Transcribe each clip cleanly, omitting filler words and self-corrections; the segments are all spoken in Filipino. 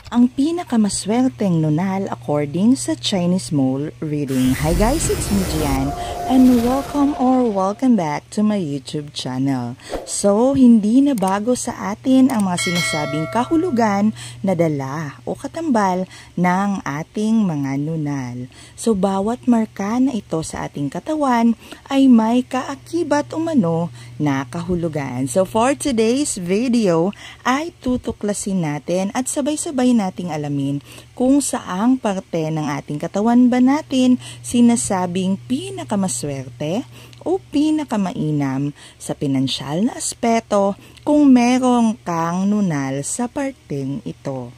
ang pinakamaswerteng nunal according sa Chinese mole reading. Hi guys, it's me Gian and welcome back to my YouTube channel. So, hindi na bago sa atin ang mga sinasabing kahulugan na dala o katambal ng ating mga nunal. So, bawat marka na ito sa ating katawan ay may kaakibat umano na kahulugan. So, for today's video ay tutuklasin natin at sabay-sabay nating alamin kung saang parte ng ating katawan ba natin sinasabing pinakamaswerte o pinakamainam sa pinansyal na aspeto kung merong kang nunal sa parteng ito.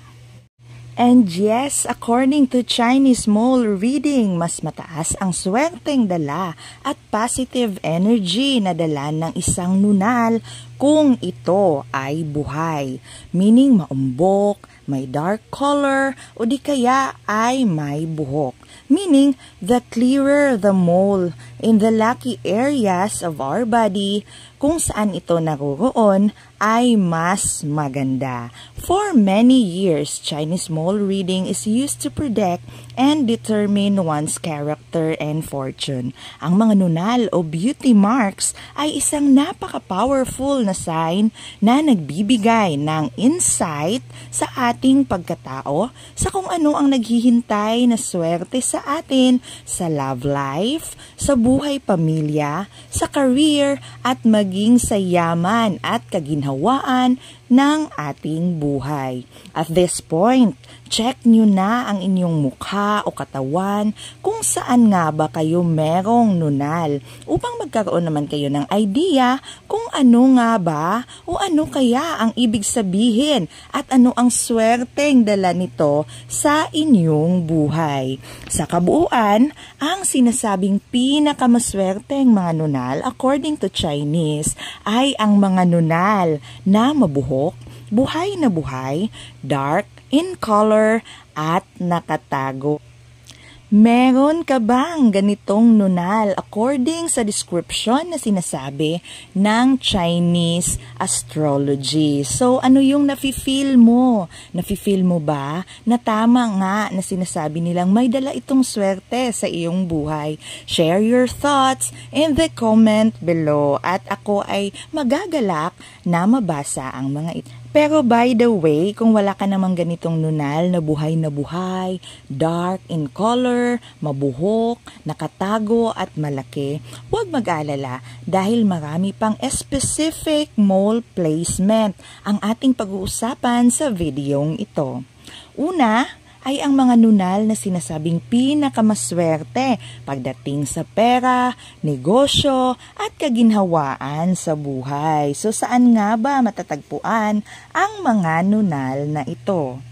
And yes, according to Chinese mole reading, mas mataas ang swerteng dala at positive energy na dala ng isang nunal kung ito ay buhay. Meaning maumbok, may dark color, o di kaya ay may buhok. Meaning, the clearer the mole in the lucky areas of our body, kung saan ito naroroon, ay mas maganda. For many years, Chinese mole reading is used to predict and determine one's character and fortune. Ang mga nunal o beauty marks ay isang napaka-powerful na sign na nagbibigay ng insight sa ating pagkatao sa kung ano ang naghihintay na swerte sa atin sa love life, sa buhay pamilya, sa career at maging sa yaman at kaginhawaan ng ating buhay. At this point, check nyo na ang inyong mukha o katawan kung saan nga ba kayo merong nunal upang magkaroon naman kayo ng idea kung ano nga ba o ano kaya ang ibig sabihin at ano ang swerteng dala nito sa inyong buhay. Sa kabuuan, ang sinasabing pinakamaswerteng mga nunal according to Chinese ay ang mga nunal na mabuhok, buhay na buhay, dark in color, at nakatago. Meron ka bang ganitong nunal according sa description na sinasabi ng Chinese astrology? So, ano yung nafe-feel mo? Nafe-feel mo ba na tama nga na sinasabi nilang may dala itong swerte sa iyong buhay? Share your thoughts in the comment below at ako ay magagalak na mabasa ang mga ito. Pero by the way, kung wala ka namang ganitong nunal na buhay, dark in color, mabuhok, nakatago at malaki, huwag mag-alala dahil marami pang specific mole placement ang ating pag-uusapan sa videong ito. Una ay ang mga nunal na sinasabing pinakamaswerte pagdating sa pera, negosyo, at kaginhawaan sa buhay. So saan nga ba matatagpuan ang mga nunal na ito?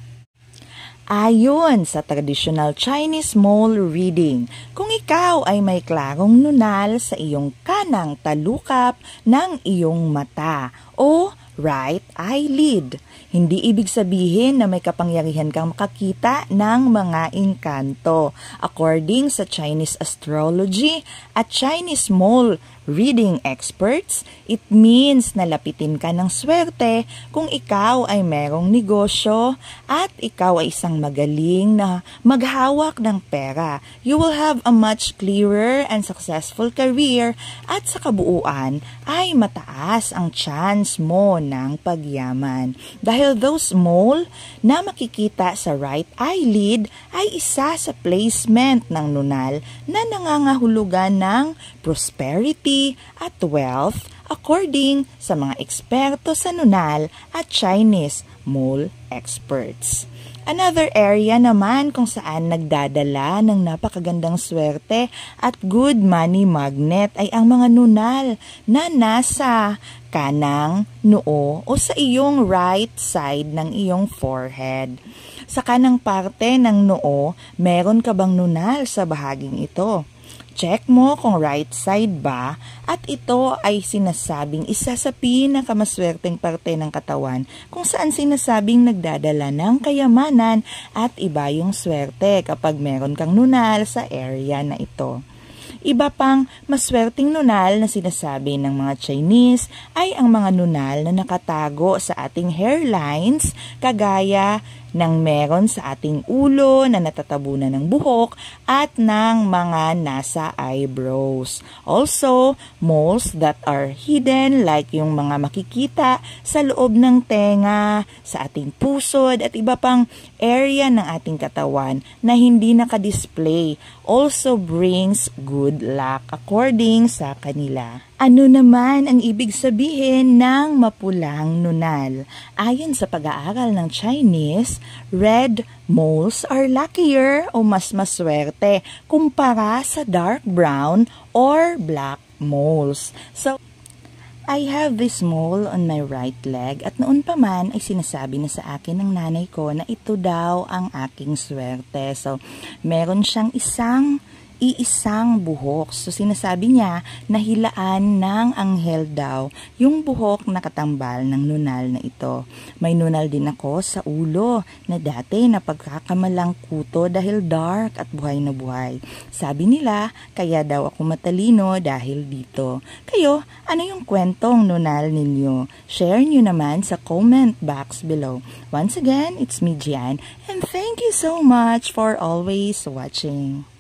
Ayon sa traditional Chinese mole reading, kung ikaw ay may klarong nunal sa iyong kanang talukap ng iyong mata o right eyelid, hindi ibig sabihin na may kapangyarihan kang makakita ng mga engkanto. According sa Chinese astrology at Chinese mole reading experts, it means na lapitin ka ng swerte kung ikaw ay merong negosyo at ikaw ay isang magaling na maghawak ng pera. You will have a much clearer and successful career at sa kabuuan ay mataas ang chance mo ng pagyaman. Dahil those mole na makikita sa right eyelid ay isa sa placement ng nunal na nangangahulugan ng prosperity at wealth according sa mga eksperto sa nunal at Chinese mole experts. Another area naman kung saan nagdadala ng napakagandang swerte at good money magnet ay ang mga nunal na nasa kanang noo o sa iyong right side ng iyong forehead. Sa kanang parte ng noo, meron ka bang nunal sa bahaging ito? Check mo kung right side ba at ito ay sinasabing isa sa pinakamaswerteng parte ng katawan kung saan sinasabing nagdadala ng kayamanan at iba yung swerte kapag meron kang nunal sa area na ito. Iba pang maswerteng nunal na sinasabi ng mga Chinese ay ang mga nunal na nakatago sa ating hairlines kagaya ng meron sa ating ulo na natatabunan ng buhok at ng mga nasa eyebrows. Also, moles that are hidden like yung mga makikita sa loob ng tenga, sa ating pusod at iba pang area ng ating katawan na hindi nakadisplay also brings good luck according sa kanila. Ano naman ang ibig sabihin ng mapulang nunal? Ayon sa pag-aaral ng Chinese, red moles are luckier o mas maswerte kumpara sa dark brown or black moles. So, I have this mole on my right leg at noon pa man ay sinasabi na sa akin ng nanay ko na ito daw ang aking swerte. So, meron siyang iisang buhok. So, sinasabi niya na hilaan ng anghel daw yung buhok na katambal ng nunal na ito. May nunal din ako sa ulo na dati napagkakamalang kuto dahil dark at buhay na buhay. Sabi nila, kaya daw ako matalino dahil dito. Kayo, ano yung kwentong nunal ninyo? Share nyo naman sa comment box below. Once again, it's me, Gian, and thank you so much for always watching.